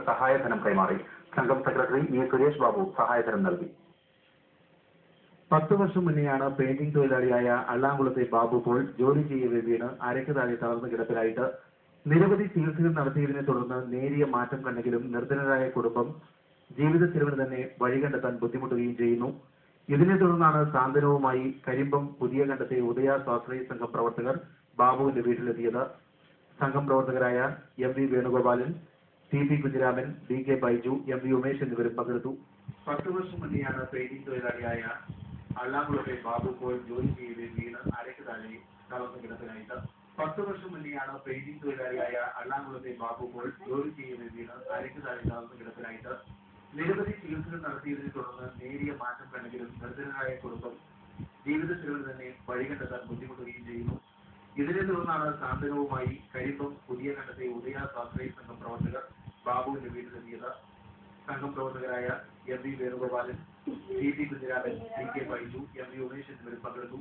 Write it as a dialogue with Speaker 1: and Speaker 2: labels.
Speaker 1: സഹായധനം കൈമാറി. സംഘം സെക്രട്ടറി ഇ സുരേഷ് ബാബു സഹായധനം നൽകി. 10 വർഷം മുന്നെയാണ് പെയിന്റിംഗ് തൊഴിലാളിയായ അള്ളാംകുളത്തെ ബാബു പോൾ ജോലി ചെയ്യവേ വീണ് അരയ്ക്ക് താഴെ തളർന്നു കിടപ്പിലായിട്ട്. നിരവധി ചികിത്സകൾ നടത്തിയതിനെ തുടർന്ന് നേരിയ മാറ്റം കണ്ടെങ്കിലും നിർധനരായ കുടുംബം ജീവിത ചെലവിന് തന്നെ വഴി കണ്ടെത്താൻ ബുദ്ധിമുട്ടുകയും ചെയ്യുന്നു. ഇതിനെ തുടർന്നാണ് സാന്ത്വനവുമായി കരിമ്പം പുതിയ കണ്ടത്തെ ഉദയ സ്വാശ്രയ സംഘം പ്രവർത്തകർ ബാബുവിന്റെ വീട്ടിലെത്തിയത്. സംഘം പ്രവർത്തകരായ M V Venugopalan, T P Kunhiraman, D K Baiju, M V Umesh എന്നിവരും പങ്കെടുത്തു. 10 വർഷം മുന്നെയാണ് പെയിന്റിംഗ് തൊഴിലാളിയായ അള്ളാംകുളത്തെ ബാബു പോൾ ജോലി ചെയ്യവേ വീണ് അരയ്ക്ക് താഴെ തളർന്നു കിടപ്പിലായിട്ട്. 10 വർഷം മുന്നെയാണ് പെയിന്റിംഗ് തൊഴിലാളിയായ അള്ളാംകുളത്തെ ബാബു പോൾ ജോലി ചെയ്യവേ വീണ് അരയ്ക്ക് താഴെ തളർന്നു കിടപ്പിലായിട്ട്. നിരവധി ചികിത്സകൾ നടത്തിയതിനെ തുടർന്ന് നേരിയ മാറ്റം കണ്ടെങ്കിലും നിർധനരായ കുടുംബം ജീവിത ചെലവിന് തന്നെ വഴി കണ്ടെത്താൻ ബുദ്ധിമുട്ടുകയും ചെയ്യുന്നു. ഇതിനെ തുടർന്നാണ് സാന്ത്വനവുമായി കരിമ്പം പുതിയ കണ്ടത്തെ ഉദയ സ്വാശ്രയ സംഘം പ്രവർത്തകർ ബാബുവിന്റെ വീട്ടിലെത്തിയത്. സംഘം പ്രവർത്തകരായ M V Venugopalan, T P Kunhiraman, D K Baiju, M V Umesh എന്നിവരും പങ്കെടുത്തു.